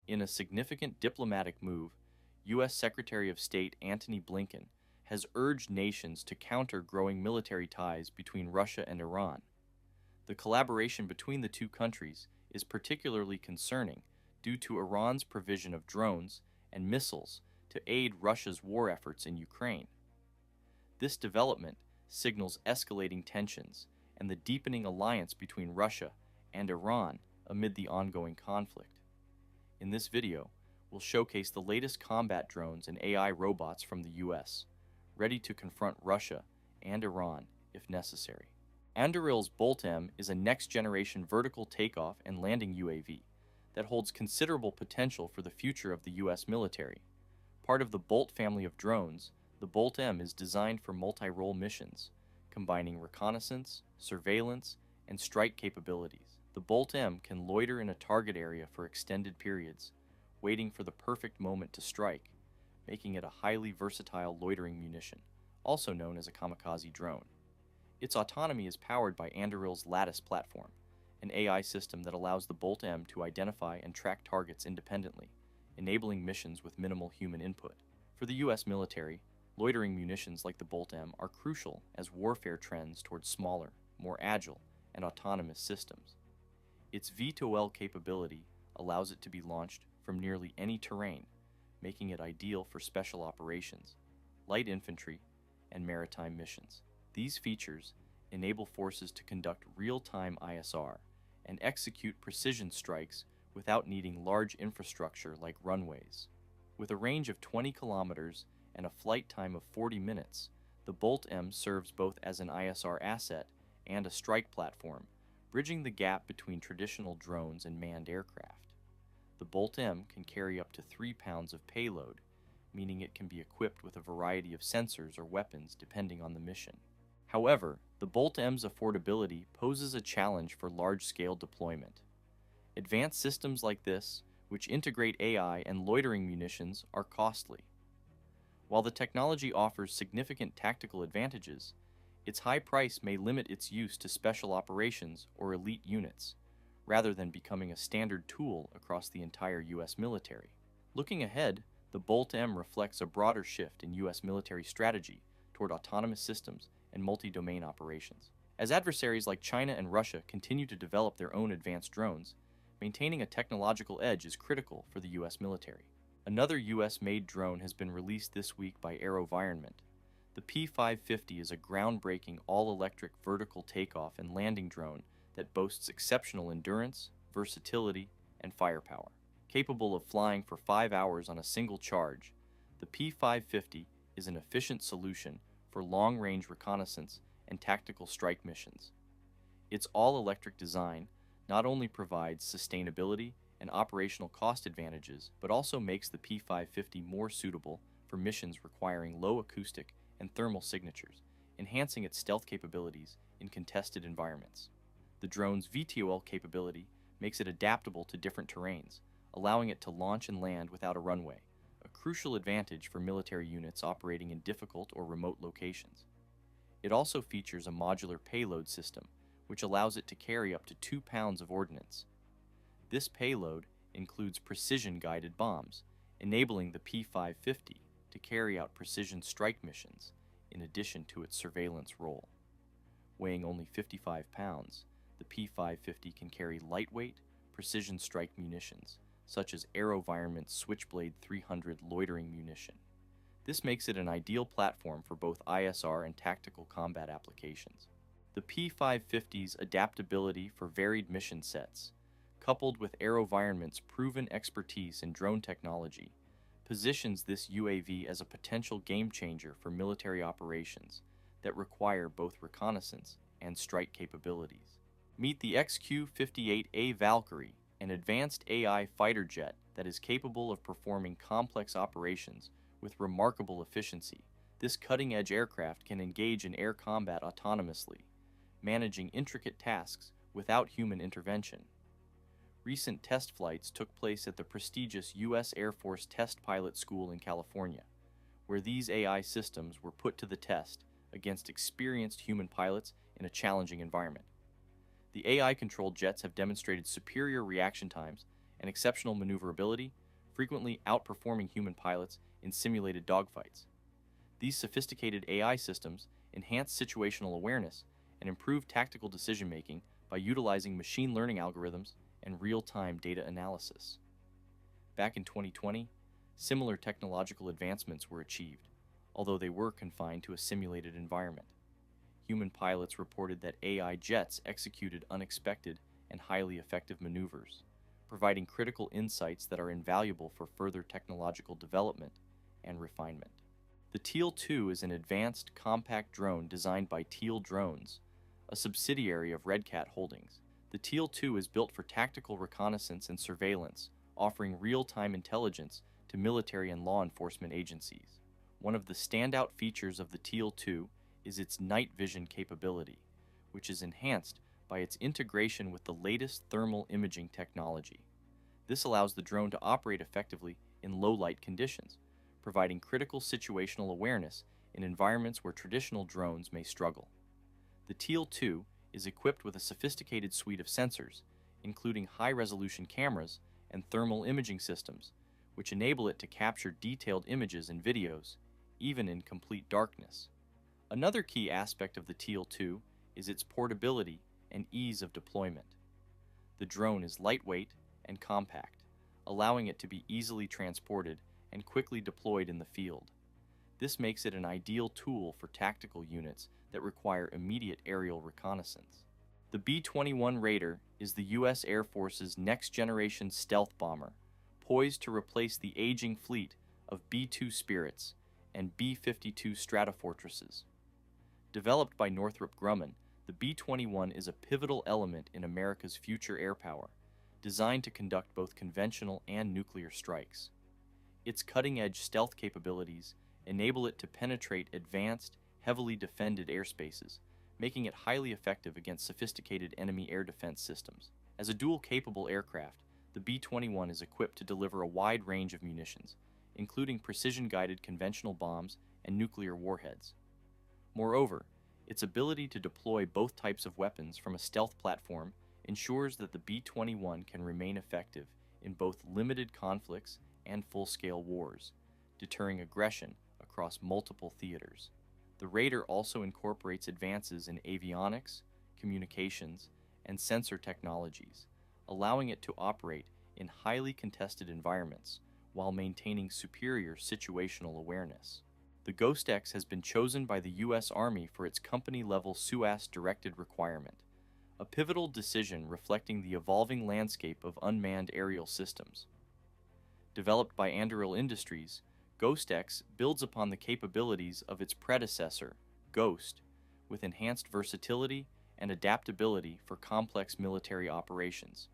In a significant diplomatic move, U.S. Secretary of State Antony Blinken has urged nations to counter growing military ties between Russia and Iran. The collaboration between the two countries is particularly concerning due to Iran's provision of drones and missiles to aid Russia's war efforts in Ukraine. This development signals escalating tensions and the deepening alliance between Russia and Iran amid the ongoing conflict. In this video, we'll showcase the latest combat drones and AI robots from the US, ready to confront Russia and Iran if necessary. Anduril's Bolt-M is a next-generation vertical takeoff and landing UAV that holds considerable potential for the future of the US military. Part of the Bolt family of drones, the Bolt-M is designed for multi-role missions, combining reconnaissance, surveillance, and strike capabilities. The Bolt-M can loiter in a target area for extended periods, waiting for the perfect moment to strike, making it a highly versatile loitering munition, also known as a kamikaze drone. Its autonomy is powered by Anduril's Lattice platform, an AI system that allows the Bolt-M to identify and track targets independently, enabling missions with minimal human input. For the US military, loitering munitions like the Bolt-M are crucial as warfare trends towards smaller, more agile, and autonomous systems. Its V2L capability allows it to be launched from nearly any terrain, making it ideal for special operations, light infantry, and maritime missions. These features enable forces to conduct real-time ISR and execute precision strikes without needing large infrastructure like runways. With a range of 20 kilometers and a flight time of 40 minutes, the Bolt-M serves both as an ISR asset and a strike platform, bridging the gap between traditional drones and manned aircraft. The Bolt-M can carry up to 3 pounds of payload, meaning it can be equipped with a variety of sensors or weapons depending on the mission. However, the Bolt-M's affordability poses a challenge for large-scale deployment. Advanced systems like this, which integrate AI and loitering munitions, are costly. While the technology offers significant tactical advantages, its high price may limit its use to special operations or elite units, rather than becoming a standard tool across the entire U.S. military. Looking ahead, the Bolt-M reflects a broader shift in U.S. military strategy toward autonomous systems and multi-domain operations. As adversaries like China and Russia continue to develop their own advanced drones, maintaining a technological edge is critical for the U.S. military. Another U.S.-made drone has been released this week by AeroVironment. The P550 is a groundbreaking all-electric vertical takeoff and landing drone that boasts exceptional endurance, versatility, and firepower. Capable of flying for 5 hours on a single charge, the P550 is an efficient solution for long-range reconnaissance and tactical strike missions. Its all-electric design not only provides sustainability and operational cost advantages, but also makes the P550 more suitable for missions requiring low acoustic and thermal signatures, enhancing its stealth capabilities in contested environments. The drone's VTOL capability makes it adaptable to different terrains, allowing it to launch and land without a runway, a crucial advantage for military units operating in difficult or remote locations. It also features a modular payload system, which allows it to carry up to 2 pounds of ordnance. This payload includes precision-guided bombs, enabling the P550 to carry out precision strike missions in addition to its surveillance role. Weighing only 55 pounds, the P550 can carry lightweight, precision strike munitions, such as AeroVironment's Switchblade 300 loitering munition. This makes it an ideal platform for both ISR and tactical combat applications. The P550's adaptability for varied mission sets, coupled with AeroVironment's proven expertise in drone technology, positions this UAV as a potential game-changer for military operations that require both reconnaissance and strike capabilities. Meet the XQ-58A Valkyrie, an advanced AI fighter jet that is capable of performing complex operations with remarkable efficiency. This cutting-edge aircraft can engage in air combat autonomously, managing intricate tasks without human intervention. Recent test flights took place at the prestigious U.S. Air Force Test Pilot School in California, where these AI systems were put to the test against experienced human pilots in a challenging environment. The AI-controlled jets have demonstrated superior reaction times and exceptional maneuverability, frequently outperforming human pilots in simulated dogfights. These sophisticated AI systems enhance situational awareness and improve tactical decision-making by utilizing machine learning algorithms and real-time data analysis. Back in 2020, similar technological advancements were achieved, although they were confined to a simulated environment. Human pilots reported that AI jets executed unexpected and highly effective maneuvers, providing critical insights that are invaluable for further technological development and refinement. The Teal II is an advanced, compact drone designed by Teal Drones, a subsidiary of Red Cat Holdings. The Teal II is built for tactical reconnaissance and surveillance, offering real-time intelligence to military and law enforcement agencies. One of the standout features of the Teal II is its night vision capability, which is enhanced by its integration with the latest thermal imaging technology. This allows the drone to operate effectively in low-light conditions, providing critical situational awareness in environments where traditional drones may struggle. The Teal II is equipped with a sophisticated suite of sensors, including high-resolution cameras and thermal imaging systems, which enable it to capture detailed images and videos, even in complete darkness. Another key aspect of the Teal II is its portability and ease of deployment. The drone is lightweight and compact, allowing it to be easily transported and quickly deployed in the field. This makes it an ideal tool for tactical units that require immediate aerial reconnaissance. The B-21 Raider is the U.S. Air Force's next-generation stealth bomber, poised to replace the aging fleet of B-2 Spirits and B-52 Stratofortresses. Developed by Northrop Grumman, the B-21 is a pivotal element in America's future air power, designed to conduct both conventional and nuclear strikes. Its cutting-edge stealth capabilities enable it to penetrate advanced, heavily defended airspaces, making it highly effective against sophisticated enemy air defense systems. As a dual-capable aircraft, the B-21 is equipped to deliver a wide range of munitions, including precision-guided conventional bombs and nuclear warheads. Moreover, its ability to deploy both types of weapons from a stealth platform ensures that the B-21 can remain effective in both limited conflicts and full-scale wars, deterring aggression across multiple theaters. The Raider also incorporates advances in avionics, communications, and sensor technologies, allowing it to operate in highly contested environments while maintaining superior situational awareness. The Ghost X has been chosen by the U.S. Army for its company-level SUAS-directed requirement, a pivotal decision reflecting the evolving landscape of unmanned aerial systems. Developed by Anduril Industries, Ghost X builds upon the capabilities of its predecessor, Ghost, with enhanced versatility and adaptability for complex military operations.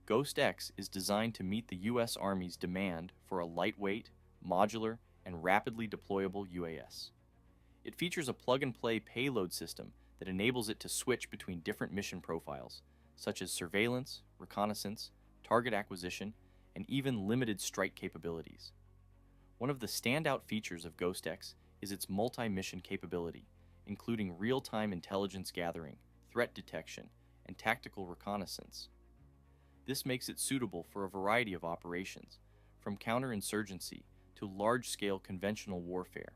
Ghost X is designed to meet the U.S. Army's demand for a lightweight, modular, and rapidly deployable UAS. It features a plug-and-play payload system that enables it to switch between different mission profiles, such as surveillance, reconnaissance, target acquisition, and even limited strike capabilities. One of the standout features of Ghost X is its multi-mission capability, including real-time intelligence gathering, threat detection, and tactical reconnaissance. This makes it suitable for a variety of operations, from counterinsurgency to large-scale conventional warfare.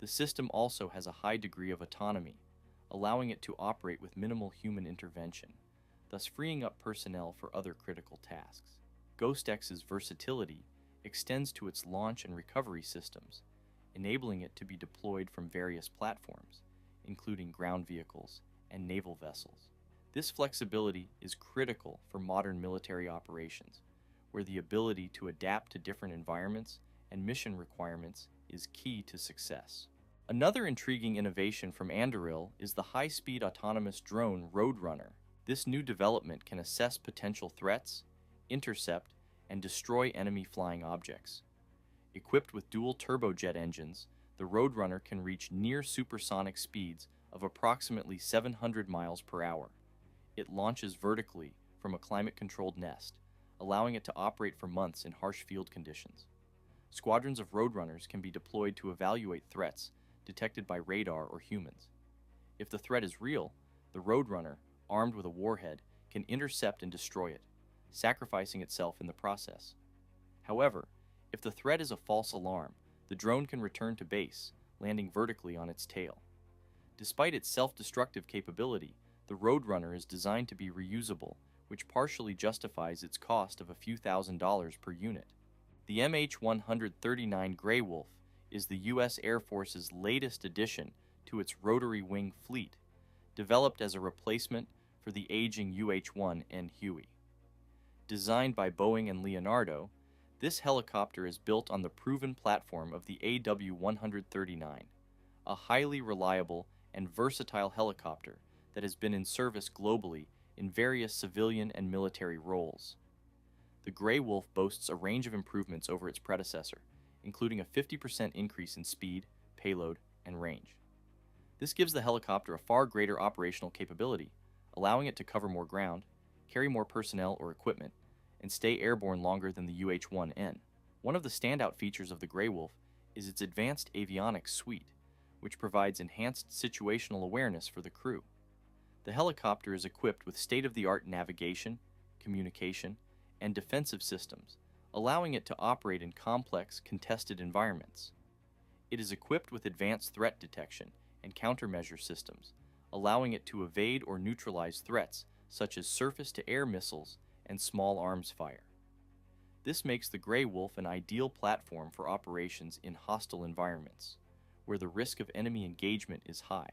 The system also has a high degree of autonomy, allowing it to operate with minimal human intervention, thus freeing up personnel for other critical tasks. Ghost X's versatility extends to its launch and recovery systems, enabling it to be deployed from various platforms, including ground vehicles and naval vessels. This flexibility is critical for modern military operations, where the ability to adapt to different environments and mission requirements is key to success. Another intriguing innovation from Anduril is the high-speed autonomous drone Roadrunner. This new development can assess potential threats, intercept, and destroy enemy flying objects. Equipped with dual turbojet engines, the Roadrunner can reach near supersonic speeds of approximately 700 miles per hour. It launches vertically from a climate-controlled nest, allowing it to operate for months in harsh field conditions. Squadrons of Roadrunners can be deployed to evaluate threats detected by radar or humans. If the threat is real, the Roadrunner, armed with a warhead, can intercept and destroy it, sacrificing itself in the process. However, if the threat is a false alarm, the drone can return to base, landing vertically on its tail. Despite its self-destructive capability, the Roadrunner is designed to be reusable, which partially justifies its cost of a few $1,000s per unit. The MH-139 Grey Wolf is the U.S. Air Force's latest addition to its rotary wing fleet, developed as a replacement for the aging UH-1N Huey. Designed by Boeing and Leonardo, this helicopter is built on the proven platform of the AW-139, a highly reliable and versatile helicopter that has been in service globally in various civilian and military roles. The Grey Wolf boasts a range of improvements over its predecessor, including a 50% increase in speed, payload, and range. This gives the helicopter a far greater operational capability, allowing it to cover more ground, carry more personnel or equipment, and stay airborne longer than the UH-1N. One of the standout features of the Grey Wolf is its advanced avionics suite, which provides enhanced situational awareness for the crew. The helicopter is equipped with state-of-the-art navigation, communication, and defensive systems, allowing it to operate in complex, contested environments. It is equipped with advanced threat detection and countermeasure systems, allowing it to evade or neutralize threats such as surface-to-air missiles and small arms fire. This makes the Grey Wolf an ideal platform for operations in hostile environments, where the risk of enemy engagement is high.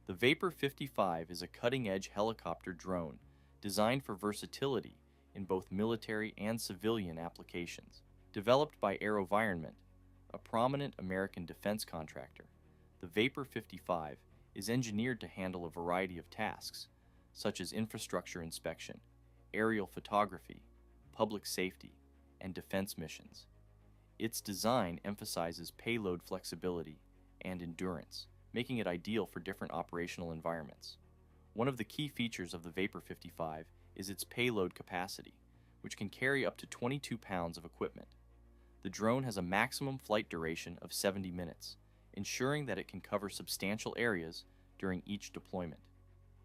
The Vapor 55 is a cutting-edge helicopter drone designed for versatility in both military and civilian applications. Developed by AeroVironment, a prominent American defense contractor, the Vapor 55 is engineered to handle a variety of tasks, such as infrastructure inspection, aerial photography, public safety, and defense missions. Its design emphasizes payload flexibility and endurance, making it ideal for different operational environments. One of the key features of the Vapor 55 is its payload capacity, which can carry up to 22 pounds of equipment. The drone has a maximum flight duration of 70 minutes, ensuring that it can cover substantial areas during each deployment.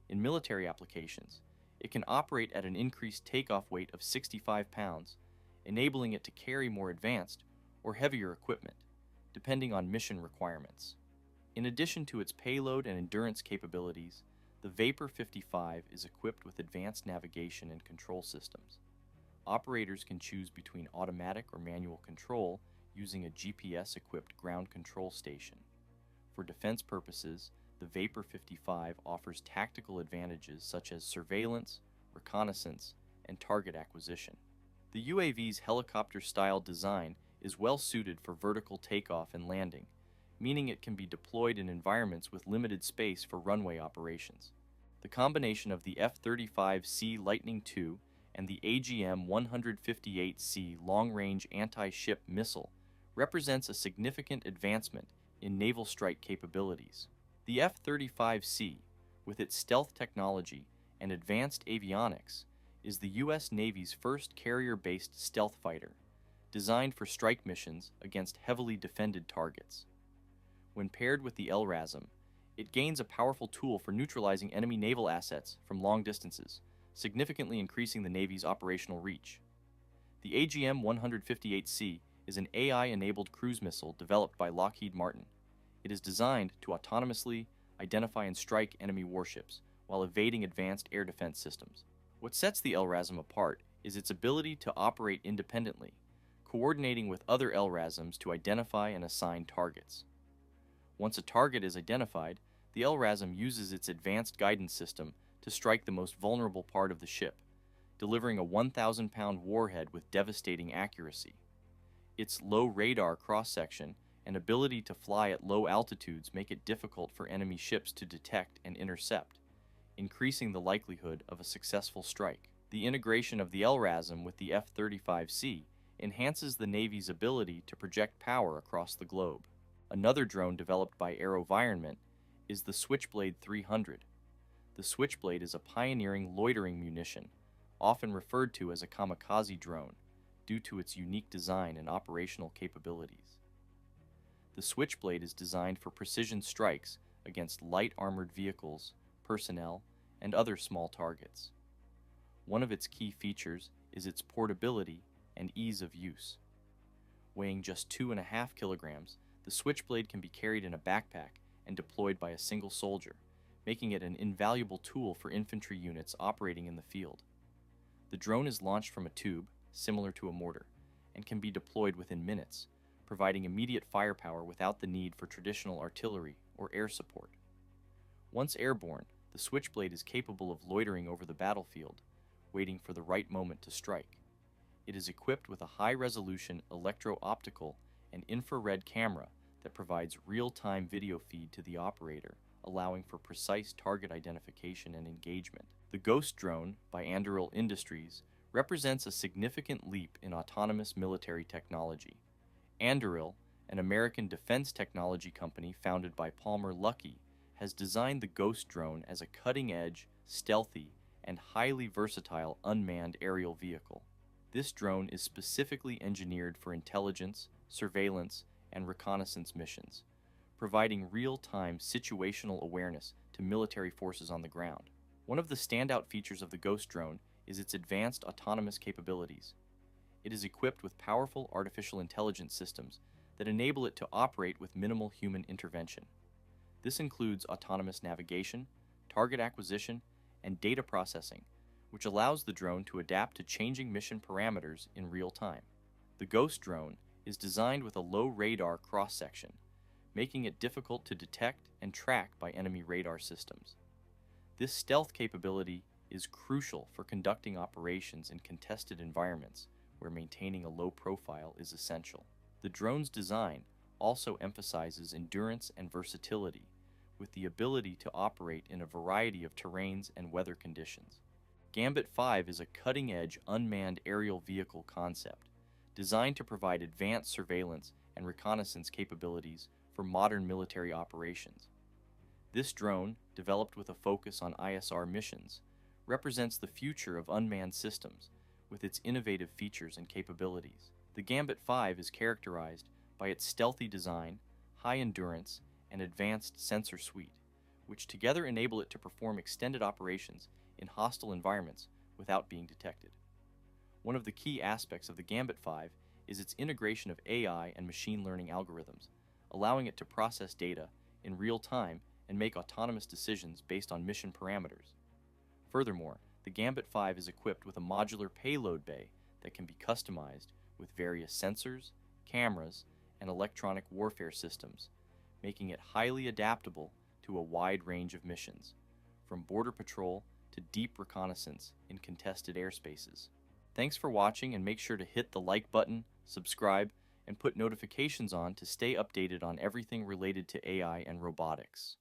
In military applications, it can operate at an increased takeoff weight of 65 pounds, enabling it to carry more advanced or heavier equipment, depending on mission requirements. In addition to its payload and endurance capabilities, the Vapor 55 is equipped with advanced navigation and control systems. Operators can choose between automatic or manual control using a GPS-equipped ground control station. For defense purposes, the Vapor 55 offers tactical advantages such as surveillance, reconnaissance, and target acquisition. The UAV's helicopter-style design is well suited for vertical takeoff and landing, meaning it can be deployed in environments with limited space for runway operations. The combination of the F-35C Lightning II and the AGM-158C long-range anti-ship missile represents a significant advancement in naval strike capabilities. The F-35C, with its stealth technology and advanced avionics, is the U.S. Navy's first carrier-based stealth fighter, designed for strike missions against heavily defended targets. When paired with the LRASM, it gains a powerful tool for neutralizing enemy naval assets from long distances, significantly increasing the Navy's operational reach. The AGM-158C is an AI-enabled cruise missile developed by Lockheed Martin. It is designed to autonomously identify and strike enemy warships while evading advanced air defense systems. What sets the LRASM apart is its ability to operate independently, coordinating with other LRASMs to identify and assign targets. Once a target is identified, the LRASM uses its advanced guidance system to strike the most vulnerable part of the ship, delivering a 1,000-pound warhead with devastating accuracy. Its low radar cross-section and ability to fly at low altitudes make it difficult for enemy ships to detect and intercept, increasing the likelihood of a successful strike. The integration of the LRASM with the F-35C enhances the Navy's ability to project power across the globe. Another drone developed by AeroVironment is the Switchblade 300. The Switchblade is a pioneering loitering munition, often referred to as a kamikaze drone, due to its unique design and operational capabilities. The Switchblade is designed for precision strikes against light armored vehicles, personnel, and other small targets. One of its key features is its portability and ease of use. Weighing just 2.5 kilograms, the Switchblade can be carried in a backpack and deployed by a single soldier, making it an invaluable tool for infantry units operating in the field. The drone is launched from a tube, similar to a mortar, and can be deployed within minutes, providing immediate firepower without the need for traditional artillery or air support. Once airborne, the Switchblade is capable of loitering over the battlefield, waiting for the right moment to strike. It is equipped with a high-resolution electro-optical and infrared camera that provides real-time video feed to the operator, allowing for precise target identification and engagement. The Ghost drone by Anduril Industries represents a significant leap in autonomous military technology. Anduril, an American defense technology company founded by Palmer Luckey, has designed the Ghost drone as a cutting-edge, stealthy, and highly versatile unmanned aerial vehicle. This drone is specifically engineered for intelligence, surveillance, and reconnaissance missions, providing real-time situational awareness to military forces on the ground. One of the standout features of the Ghost drone is its advanced autonomous capabilities. It is equipped with powerful artificial intelligence systems that enable it to operate with minimal human intervention. This includes autonomous navigation, target acquisition, and data processing, which allows the drone to adapt to changing mission parameters in real time. The Ghost drone is designed with a low radar cross-section, making it difficult to detect and track by enemy radar systems. This stealth capability is crucial for conducting operations in contested environments where maintaining a low profile is essential. The drone's design also emphasizes endurance and versatility, with the ability to operate in a variety of terrains and weather conditions. Gambit 5 is a cutting-edge unmanned aerial vehicle concept, designed to provide advanced surveillance and reconnaissance capabilities for modern military operations. This drone, developed with a focus on ISR missions, represents the future of unmanned systems with its innovative features and capabilities. The Gambit 5 is characterized by its stealthy design, high endurance, and advanced sensor suite, which together enable it to perform extended operations in hostile environments without being detected. One of the key aspects of the Gambit 5 is its integration of AI and machine learning algorithms, allowing it to process data in real time and make autonomous decisions based on mission parameters. Furthermore, the Gambit 5 is equipped with a modular payload bay that can be customized with various sensors, cameras, and electronic warfare systems, making it highly adaptable to a wide range of missions, from border patrol to deep reconnaissance in contested airspaces. Thanks for watching, and make sure to hit the like button, subscribe, and put notifications on to stay updated on everything related to AI and robotics.